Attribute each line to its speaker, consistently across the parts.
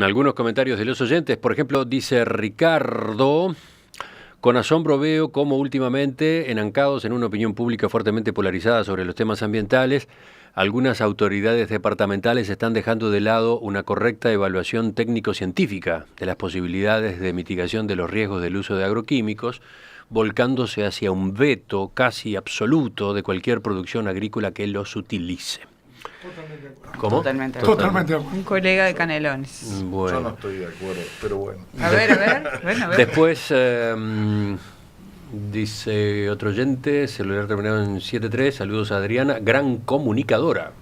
Speaker 1: Algunos comentarios de los oyentes. Por ejemplo, dice Ricardo: con asombro veo cómo últimamente, enancados en una opinión pública fuertemente polarizada sobre los temas ambientales, algunas autoridades departamentales están dejando de lado una correcta evaluación técnico-científica de las posibilidades de mitigación de los riesgos del uso de agroquímicos, volcándose hacia un veto casi absoluto de cualquier producción agrícola que los utilice.
Speaker 2: Totalmente de acuerdo.
Speaker 1: ¿Cómo?
Speaker 3: Totalmente.
Speaker 2: Totalmente de acuerdo.
Speaker 4: Un colega de Canelones.
Speaker 1: Bueno.
Speaker 5: Yo no estoy de acuerdo, pero bueno.
Speaker 4: A ver. Bueno, a ver.
Speaker 1: Después dice otro oyente, celular terminado en 73, saludos a Adriana, gran comunicadora.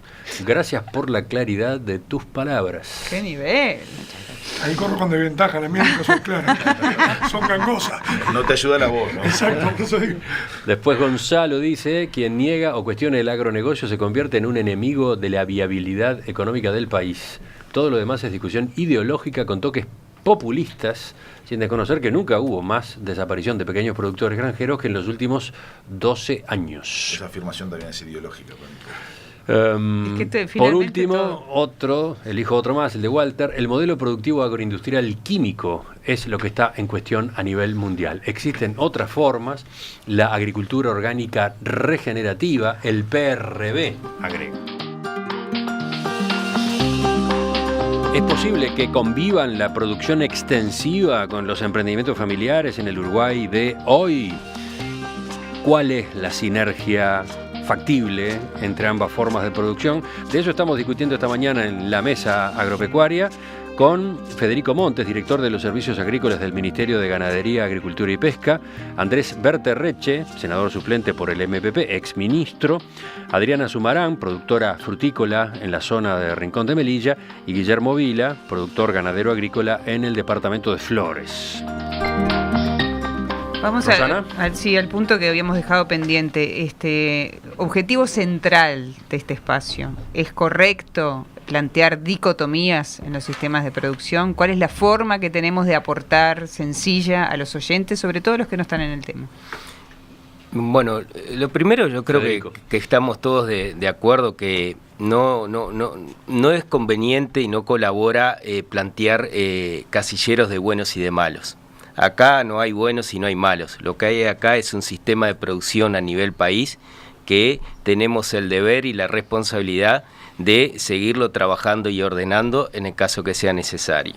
Speaker 1: Gracias por la claridad de tus palabras.
Speaker 4: ¡Qué nivel!
Speaker 2: Ahí corro con desventaja, las mías no son claras, son gangosas.
Speaker 5: No te ayuda la voz, ¿no?
Speaker 2: Exacto, por eso digo.
Speaker 1: Después Gonzalo dice: quien niega o cuestiona el agronegocio se convierte en un enemigo de la viabilidad económica del país. Todo lo demás es discusión ideológica con toques populistas, sin desconocer que nunca hubo más desaparición de pequeños productores granjeros que en los últimos 12 años.
Speaker 5: Esa afirmación también es ideológica.
Speaker 4: Es que
Speaker 1: Por último, elijo otro más, el de Walter: el modelo productivo agroindustrial químico es lo que está en cuestión a nivel mundial. Existen otras formas, la agricultura orgánica regenerativa, el PRB, agrega. ¿Es posible que convivan la producción extensiva con los emprendimientos familiares en el Uruguay de hoy? ¿Cuál es la sinergia factible entre ambas formas de producción? De eso estamos discutiendo esta mañana en la mesa agropecuaria con Federico Montes, director de los Servicios Agrícolas del Ministerio de Ganadería, Agricultura y Pesca, Andrés Berterreche, senador suplente por el MPP, exministro, Adriana Sumarán, productora frutícola en la zona de Rincón de Melilla, y Guillermo Vila, productor ganadero agrícola en el departamento de Flores.
Speaker 4: Vamos al punto que habíamos dejado pendiente. Objetivo central de este espacio. ¿Es correcto plantear dicotomías en los sistemas de producción? ¿Cuál es la forma que tenemos de aportar sencilla a los oyentes, sobre todo los que no están en el tema?
Speaker 3: Bueno, lo primero yo creo que estamos todos de acuerdo que no es conveniente y no colabora plantear casilleros de buenos y de malos. Acá no hay buenos y no hay malos. Lo que hay acá es un sistema de producción a nivel país que tenemos el deber y la responsabilidad de seguirlo trabajando y ordenando en el caso que sea necesario.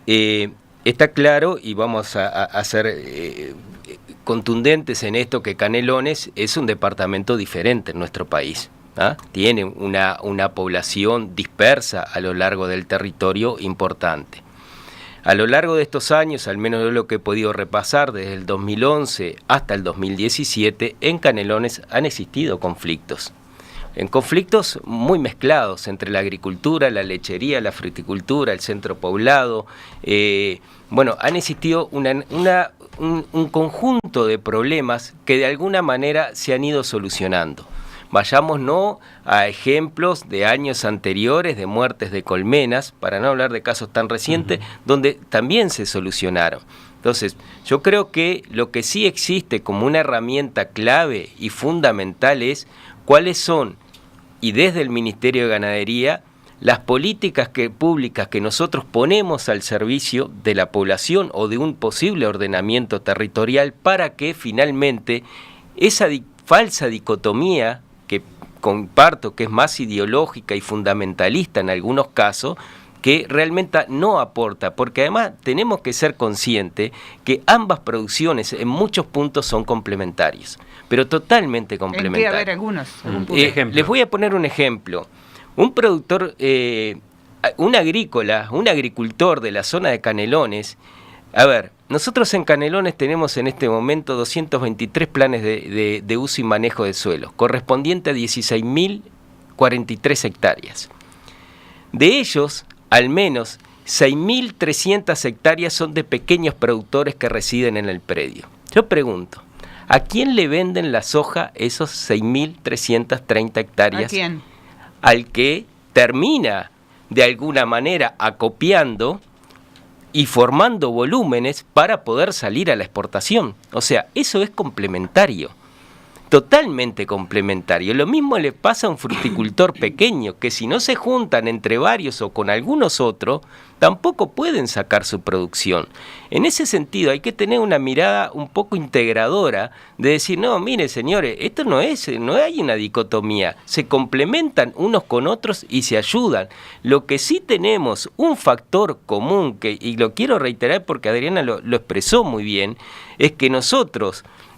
Speaker 3: Está claro, y vamos a ser contundentes en esto, que Canelones es un departamento diferente en nuestro país. Tiene una población dispersa a lo largo del territorio importante. A lo largo de estos años, al menos yo lo que he podido repasar, desde el 2011 hasta el 2017, en Canelones han existido conflictos. En conflictos muy mezclados entre la agricultura, la lechería, la fruticultura, el centro poblado. Han existido un conjunto de problemas que de alguna manera se han ido solucionando. Vayamos no a ejemplos de años anteriores de muertes de colmenas, para no hablar de casos tan recientes, donde también se solucionaron. Entonces, yo creo que lo que sí existe como una herramienta clave y fundamental es cuáles son, y desde el Ministerio de Ganadería, las políticas públicas que nosotros ponemos al servicio de la población o de un posible ordenamiento territorial para que finalmente esa falsa dicotomía, que comparto que es más ideológica y fundamentalista en algunos casos, que realmente no aporta, porque además tenemos que ser conscientes que ambas producciones en muchos puntos son complementarias, pero totalmente complementarias.
Speaker 4: Puede haber algunos.
Speaker 3: Les voy a poner un ejemplo. Un productor, un agricultor de la zona de Canelones, nosotros en Canelones tenemos en este momento 223 planes de uso y manejo de suelos, correspondiente a 16.043 hectáreas. De ellos, al menos 6.300 hectáreas son de pequeños productores que residen en el predio. Yo pregunto, ¿a quién le venden la soja esos 6.330 hectáreas?
Speaker 4: ¿A quién?
Speaker 3: Al que termina de alguna manera acopiando y formando volúmenes para poder salir a la exportación. O sea, eso es complementario. totalmente complementario. Lo mismo le pasa a un fruticultor pequeño, que si no se juntan entre varios o con algunos otros, tampoco pueden sacar su producción. En ese sentido hay que tener una mirada un poco integradora de decir, no, mire señores, esto no hay una dicotomía, se complementan unos con otros y se ayudan. Lo que sí tenemos un factor común, y lo quiero reiterar porque Adriana lo expresó muy bien, es que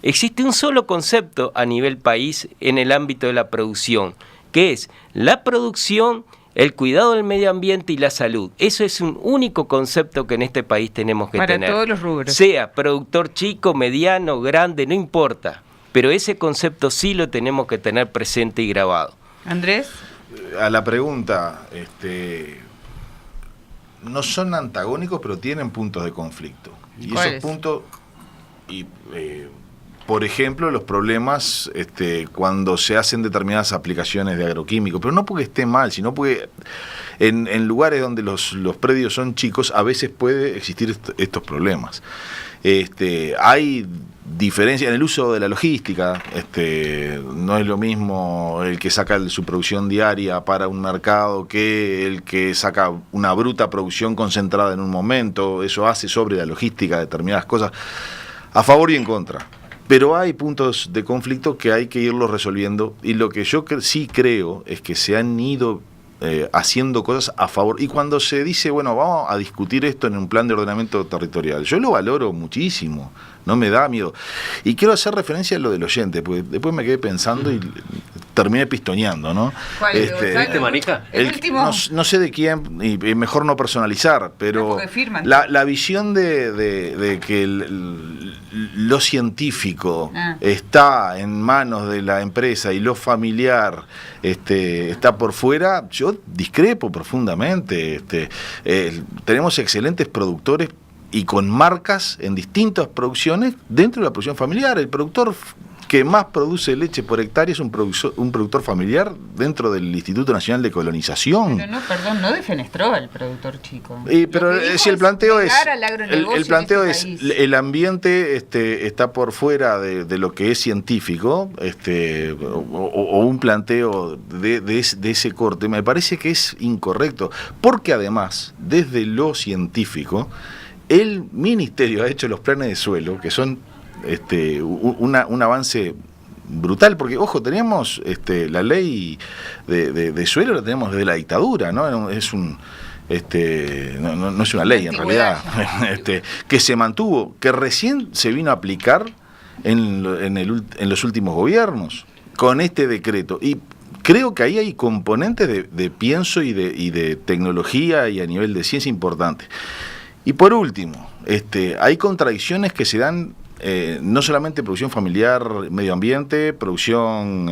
Speaker 3: existe un solo concepto a nivel país en el ámbito de la producción, que es la producción, el cuidado del medio ambiente y la salud. Eso es un único concepto que en este país tenemos que tener.
Speaker 4: Para todos los rubros.
Speaker 3: Sea productor chico, mediano, grande, no importa. Pero ese concepto sí lo tenemos que tener presente y grabado.
Speaker 4: Andrés.
Speaker 5: A la pregunta, no son antagónicos, pero tienen puntos de conflicto. Y esos puntos, por ejemplo, los problemas cuando se hacen determinadas aplicaciones de agroquímicos, pero no porque esté mal, sino porque en lugares donde los predios son chicos, a veces puede existir estos problemas. Hay diferencia en el uso de la logística, no es lo mismo el que saca su producción diaria para un mercado que el que saca una bruta producción concentrada en un momento. Eso hace sobre la logística determinadas cosas a favor y en contra. Pero hay puntos de conflicto que hay que irlos resolviendo, y lo que yo sí creo es que se han ido haciendo cosas a favor. Y cuando se dice, bueno, vamos a discutir esto en un plan de ordenamiento territorial, yo lo valoro muchísimo, no me da miedo. Y quiero hacer referencia a lo del oyente, porque después me quedé pensando y terminé pistoneando, ¿no?
Speaker 4: ¿Cuál?
Speaker 1: ¿Este manija?
Speaker 4: El último.
Speaker 5: No sé de quién, y mejor no personalizar, pero la visión de que lo científico está en manos de la empresa y lo familiar está por fuera, yo discrepo profundamente. Tenemos excelentes productores y con marcas en distintas producciones dentro de la producción familiar. El productor que más produce leche por hectárea es un productor familiar dentro del Instituto Nacional de Colonización.
Speaker 4: Pero no, perdón, no defenestró al productor chico.
Speaker 5: Pero si el planteo es el ambiente está por fuera de lo que es científico, o un planteo de ese corte, me parece que es incorrecto, porque además, desde lo científico, el Ministerio ha hecho los planes de suelo, que son un avance brutal, porque, ojo, teníamos la ley de suelo, la tenemos desde la dictadura, ¿no? Es no es una ley en realidad, que se mantuvo, que recién se vino a aplicar en los últimos gobiernos, con este decreto. Y creo que ahí hay componentes de pienso y de tecnología y a nivel de ciencia importante. Y por último, hay contradicciones que se dan no solamente producción familiar, medio ambiente, producción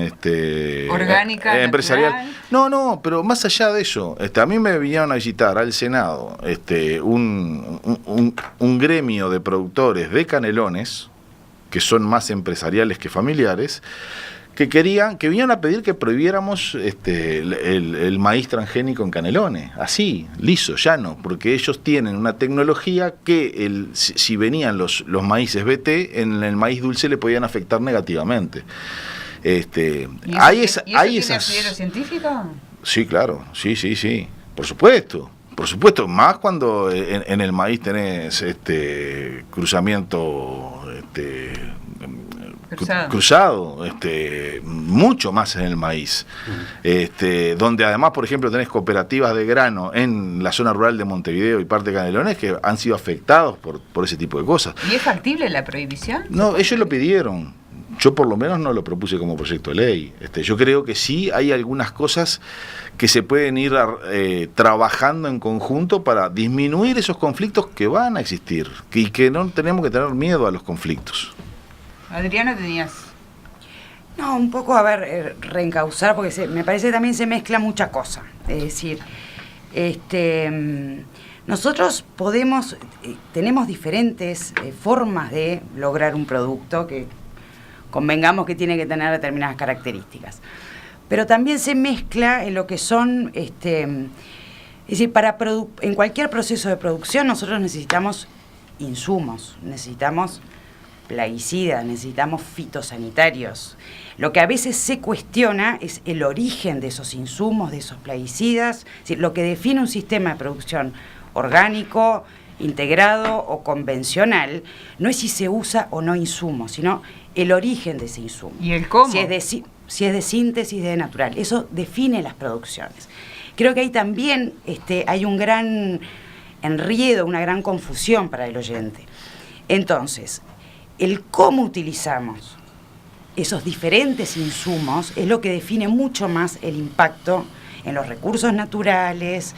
Speaker 4: orgánica,
Speaker 5: empresarial.
Speaker 4: natural.
Speaker 5: No, pero más allá de eso, a mí me vinieron a visitar al Senado un gremio de productores de canelones, que son más empresariales que familiares, que vinieron a pedir que prohibiéramos el maíz transgénico en Canelones, así, liso, llano, porque ellos tienen una tecnología que si venían los maíces BT, en el maíz dulce le podían afectar negativamente.
Speaker 4: ¿Hay asidero científico?
Speaker 5: Sí, claro, sí, por supuesto, más cuando en el maíz tenés cruzamiento cruzado, mucho más en el maíz, donde además, por ejemplo, tenés cooperativas de grano en la zona rural de Montevideo y parte de Canelones que han sido afectados por ese tipo de cosas.
Speaker 4: ¿Y es factible la prohibición?
Speaker 5: No, ellos lo pidieron. Yo por lo menos no lo propuse como proyecto de ley. Yo creo que sí hay algunas cosas que se pueden ir trabajando en conjunto para disminuir esos conflictos que van a existir y que no tenemos que tener miedo a los conflictos.
Speaker 4: Adriana, tenías...
Speaker 6: No, un poco, reencauzar, porque me parece que también se mezcla mucha cosa. Es decir, nosotros tenemos diferentes formas de lograr un producto que convengamos que tiene que tener determinadas características. Pero también se mezcla en lo que son, es decir, en cualquier proceso de producción nosotros necesitamos insumos, necesitamos plaguicidas, necesitamos fitosanitarios. Lo que a veces se cuestiona es el origen de esos insumos, de esos plaguicidas. Es decir, lo que define un sistema de producción orgánico, integrado o convencional, no es si se usa o no insumos, sino el origen de ese insumo.
Speaker 4: ¿Y el cómo?
Speaker 6: Si es de síntesis, de natural. Eso define las producciones. Creo que ahí también hay un gran enredo, una gran confusión para el oyente. Entonces, el cómo utilizamos esos diferentes insumos es lo que define mucho más el impacto en los recursos naturales.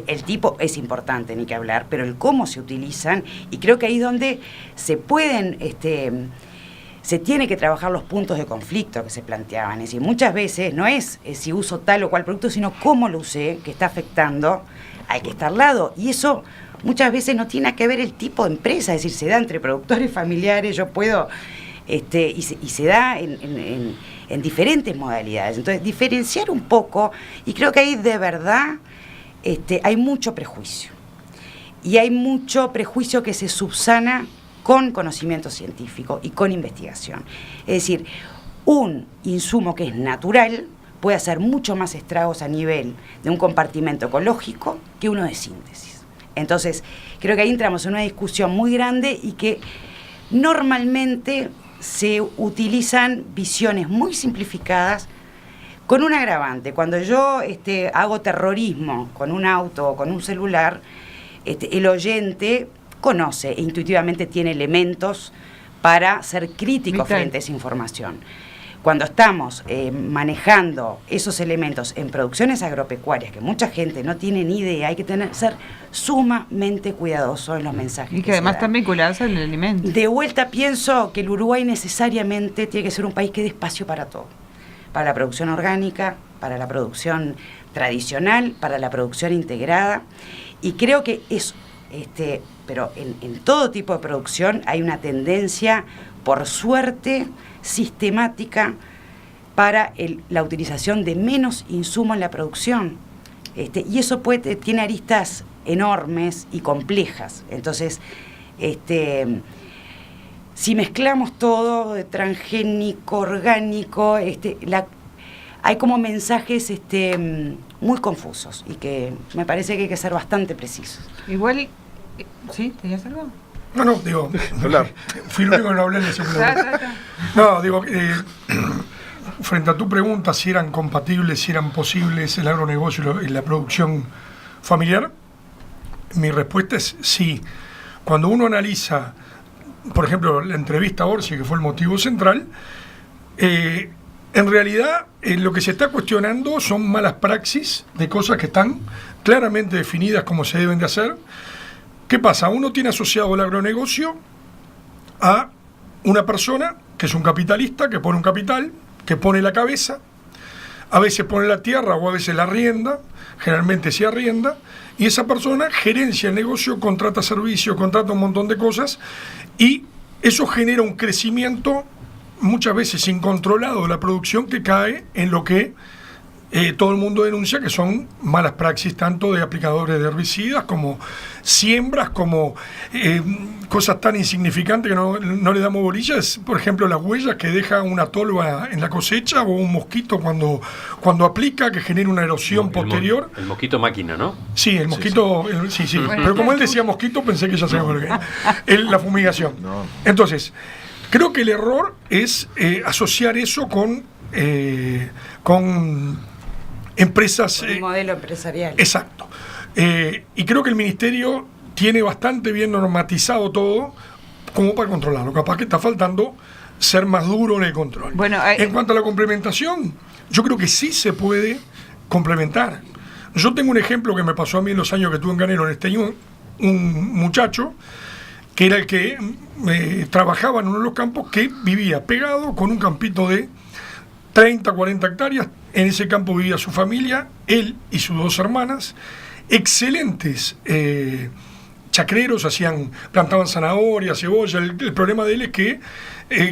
Speaker 6: El tipo es importante, ni que hablar, pero el cómo se utilizan, y creo que ahí es donde se pueden, se tiene que trabajar los puntos de conflicto que se planteaban. Es decir, muchas veces no es si uso tal o cual producto, sino cómo lo usé, que está afectando al que está al lado. Y eso muchas veces no tiene que ver el tipo de empresa, es decir, se da entre productores familiares, yo puedo, y se da en diferentes modalidades. Entonces, diferenciar un poco, y creo que ahí de verdad hay mucho prejuicio. Y hay mucho prejuicio que se subsana con conocimiento científico y con investigación. Es decir, un insumo que es natural puede hacer mucho más estragos a nivel de un compartimento ecológico que uno de síntesis. Entonces, creo que ahí entramos en una discusión muy grande y que normalmente se utilizan visiones muy simplificadas con un agravante. Cuando yo hago terrorismo con un auto o con un celular, el oyente conoce e intuitivamente tiene elementos para ser crítico frente a esa información. Cuando estamos manejando esos elementos en producciones agropecuarias, que mucha gente no tiene ni idea, hay que ser sumamente cuidadoso en los mensajes.
Speaker 4: Y que además están vinculados al alimento.
Speaker 6: De vuelta pienso que el Uruguay necesariamente tiene que ser un país que dé espacio para todo. Para la producción orgánica, para la producción tradicional, para la producción integrada. Y creo que eso, pero en todo tipo de producción hay una tendencia, por suerte, sistemática para la utilización de menos insumo en la producción. Y eso tiene aristas enormes y complejas. Entonces, si mezclamos todo, transgénico, orgánico, hay como mensajes muy confusos y que me parece que hay que ser bastante precisos.
Speaker 4: Igual, ¿sí? ¿Tenías algo?
Speaker 2: No, digo, fui el único que no hablé en el celular. No, digo, frente a tu pregunta, si eran compatibles, si eran posibles el agronegocio y la producción familiar, mi respuesta es sí. Cuando uno analiza, por ejemplo, la entrevista a Orsi, que fue el motivo central, en realidad lo que se está cuestionando son malas praxis de cosas que están claramente definidas como se deben de hacer. ¿Qué pasa? Uno tiene asociado el agronegocio a una persona que es un capitalista, que pone un capital, que pone la cabeza, a veces pone la tierra o a veces la arrienda, generalmente se arrienda, y esa persona gerencia el negocio, contrata servicios, contrata un montón de cosas, y eso genera un crecimiento muchas veces incontrolado de la producción que cae en lo que todo el mundo denuncia, que son malas praxis tanto de aplicadores de herbicidas como siembras, como cosas tan insignificantes que no le damos bolillas. Por ejemplo, las huellas que deja una tolva en la cosecha o un mosquito cuando aplica, que genera una erosión posterior.
Speaker 1: El mosquito máquina, ¿no?
Speaker 2: Sí, el mosquito, sí. Bueno, pero como él decía mosquito, pensé que ya sabía lo que era. La fumigación. Entonces, creo que el error es asociar eso con empresas...
Speaker 6: Un modelo empresarial.
Speaker 2: Exacto. Y creo que el Ministerio tiene bastante bien normatizado todo como para controlarlo. Capaz que está faltando ser más duro en el control.
Speaker 4: Bueno,
Speaker 2: en cuanto a la complementación, yo creo que sí se puede complementar. Yo tengo un ejemplo que me pasó a mí en los años que estuve en Canelones. Tenía un muchacho que era el que trabajaba en uno de los campos, que vivía pegado con un campito de 30, 40 hectáreas. En ese campo vivía su familia, él y sus 2 hermanas, excelentes chacreros, plantaban zanahoria, cebolla. El problema de él es que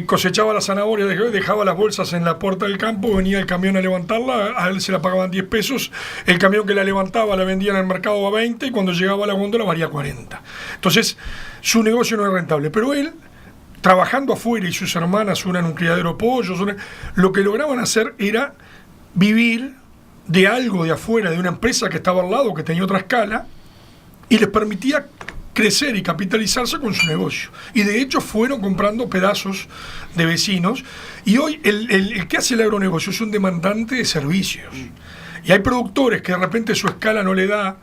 Speaker 2: cosechaba la zanahoria, dejaba las bolsas en la puerta del campo, venía el camión a levantarla, a él se la pagaban 10 pesos, el camión que la levantaba la vendía en el mercado a 20 y cuando llegaba a la góndola valía 40. Entonces, su negocio no es rentable, pero él trabajando afuera y sus hermanas, una en un criadero de pollos, lo que lograban hacer era vivir de algo de afuera, de una empresa que estaba al lado, que tenía otra escala, y les permitía crecer y capitalizarse con su negocio. Y de hecho fueron comprando pedazos de vecinos, y hoy el que hace el agronegocio es un demandante de servicios. Y hay productores que de repente su escala no le da,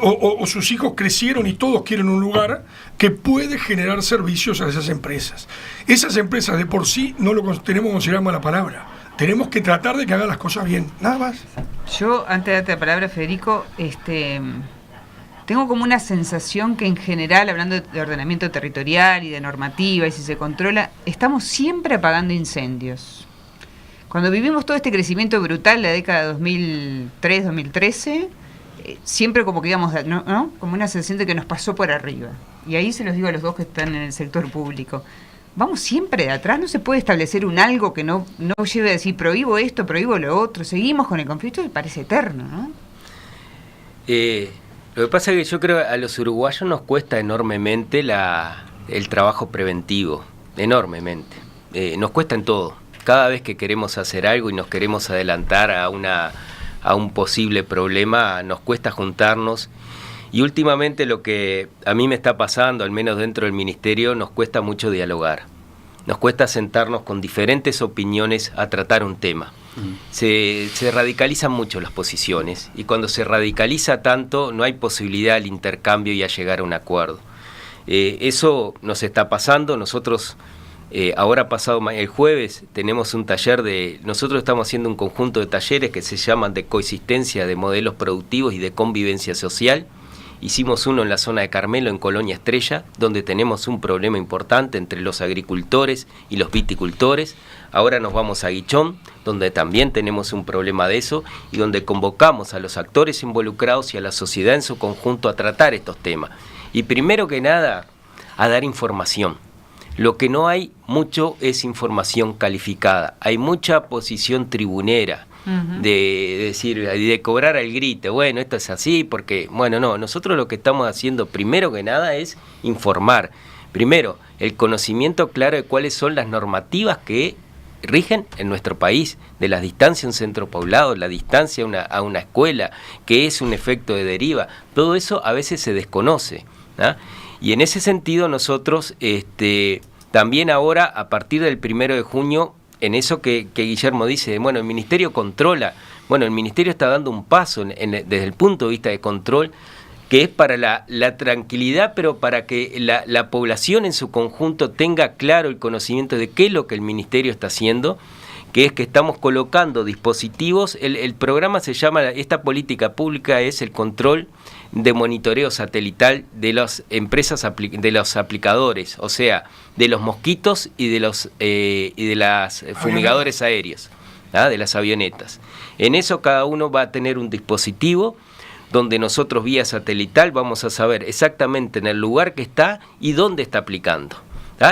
Speaker 2: o sus hijos crecieron y todos quieren un lugar que puede generar servicios a esas empresas. Esas empresas de por sí no lo tenemos que considerar mala palabra. Tenemos que tratar de que hagan las cosas bien, nada más.
Speaker 4: Yo, antes de darte la palabra, Federico, tengo como una sensación que en general, hablando de ordenamiento territorial y de normativa y si se controla, estamos siempre apagando incendios. Cuando vivimos todo este crecimiento brutal, la década 2003-2013, siempre como que íbamos, ¿no? Como una sensación de que nos pasó por arriba. Y ahí se los digo a los dos que están en el sector público. Vamos siempre de atrás, no se puede establecer un algo que no lleve a decir prohíbo esto, prohíbo lo otro, seguimos con el conflicto y parece eterno, ¿no?
Speaker 3: Lo que pasa es que yo creo que a los uruguayos nos cuesta enormemente el trabajo preventivo, enormemente. Nos cuesta en todo. Cada vez que queremos hacer algo y nos queremos adelantar a un posible problema, nos cuesta juntarnos. Y últimamente lo que a mí me está pasando, al menos dentro del ministerio, nos cuesta mucho dialogar. Nos cuesta sentarnos con diferentes opiniones a tratar un tema. Se radicalizan mucho las posiciones y cuando se radicaliza tanto no hay posibilidad al intercambio y a llegar a un acuerdo. Eso nos está pasando. Nosotros ahora pasado el jueves tenemos un taller nosotros estamos haciendo un conjunto de talleres que se llaman de coexistencia de modelos productivos y de convivencia social. Hicimos uno en la zona de Carmelo, en Colonia Estrella, donde tenemos un problema importante entre los agricultores y los viticultores. Ahora nos vamos a Guichón, donde también tenemos un problema de eso, y donde convocamos a los actores involucrados y a la sociedad en su conjunto a tratar estos temas. Y primero que nada, a dar información. Lo que no hay mucho es información calificada. Hay mucha posición tribunera. De decir, de cobrar al grito, bueno, esto es así, porque, bueno, no, nosotros lo que estamos haciendo primero que nada es informar. Primero, el conocimiento claro de cuáles son las normativas que rigen en nuestro país, de las distancias a un centro poblado, la distancia a una escuela, que es un efecto de deriva. Todo eso a veces se desconoce, ¿no? Y en ese sentido nosotros también ahora, a partir del 1 de junio, en eso que Guillermo dice, bueno, el Ministerio controla, bueno, el Ministerio está dando un paso desde el punto de vista de control, que es para la tranquilidad, pero para que la población en su conjunto tenga claro el conocimiento de qué es lo que el Ministerio está haciendo, que es que estamos colocando dispositivos, el programa se llama, esta política pública es el control de monitoreo satelital de las empresas, de los aplicadores, o sea, de los mosquitos y de las fumigadores aéreos, ¿ah? De las avionetas. En eso cada uno va a tener un dispositivo donde nosotros vía satelital vamos a saber exactamente en el lugar que está y dónde está aplicando.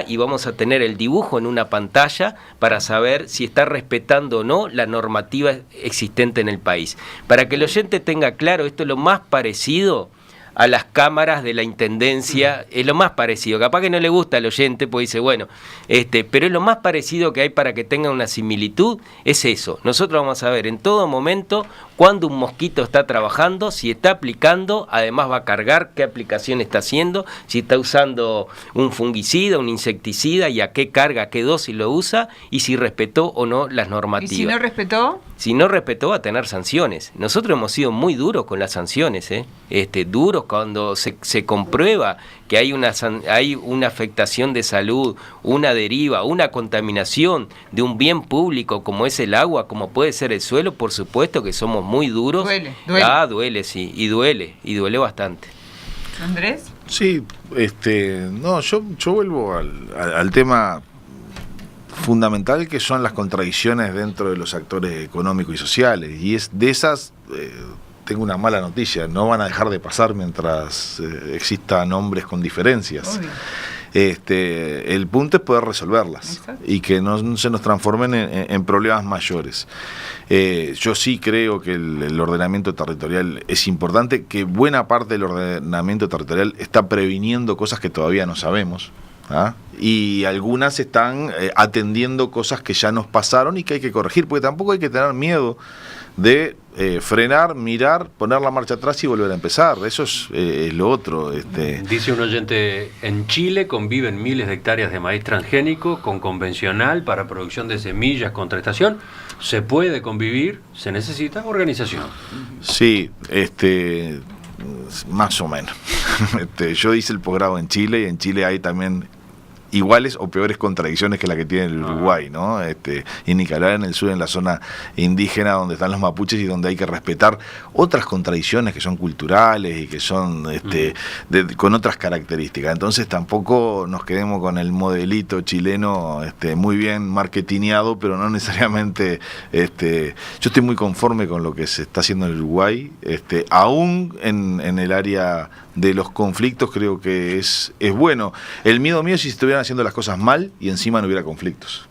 Speaker 3: Y vamos a tener el dibujo en una pantalla para saber si está respetando o no la normativa existente en el país. Para que el oyente tenga claro, esto es lo más parecido a las cámaras de la Intendencia, es lo más parecido. Capaz que no le gusta al oyente, pues dice, bueno, pero es lo más parecido que hay para que tenga una similitud, es eso. Nosotros vamos a ver en todo momento cuándo un mosquito está trabajando, si está aplicando, además va a cargar qué aplicación está haciendo, si está usando un fungicida, un insecticida, y a qué carga, a qué dosis lo usa, y si respetó o no las normativas.
Speaker 4: ¿Y si no respetó?
Speaker 3: Si no respetó, va a tener sanciones. Nosotros hemos sido muy duros con las sanciones, duros cuando se comprueba que hay una afectación de salud, una deriva, una contaminación de un bien público como es el agua, como puede ser el suelo, por supuesto que somos muy duros.
Speaker 4: Duele.
Speaker 3: Duele, sí, y duele bastante.
Speaker 4: ¿Andrés?
Speaker 5: Sí, no, yo vuelvo al tema fundamental que son las contradicciones dentro de los actores económicos y sociales, y es de esas tengo una mala noticia, no van a dejar de pasar mientras existan hombres con diferencias. Obvio. El punto es poder resolverlas. Exacto. Y que no se nos transformen en problemas mayores. Yo sí creo que el ordenamiento territorial es importante, que buena parte del ordenamiento territorial está previniendo cosas que todavía no sabemos. Y algunas están atendiendo cosas que ya nos pasaron y que hay que corregir, porque tampoco hay que tener miedo de frenar, mirar, poner la marcha atrás y volver a empezar. Eso es lo otro.
Speaker 1: Dice un oyente, en Chile conviven miles de hectáreas de maíz transgénico con convencional para producción de semillas contra estación. Se puede convivir, se necesita organización.
Speaker 5: Sí, más o menos. Yo hice el posgrado en Chile y en Chile hay también iguales o peores contradicciones que la que tiene el Uruguay, ¿no? Y ni que hablar en el sur, en la zona indígena donde están los mapuches y donde hay que respetar otras contradicciones que son culturales y que son con otras características. Entonces tampoco nos quedemos con el modelito chileno muy bien marketineado, pero no necesariamente yo estoy muy conforme con lo que se está haciendo en el Uruguay, aún en el área de los conflictos. Creo que es bueno. El miedo mío es si se estuvieran haciendo las cosas mal y encima no hubiera conflictos.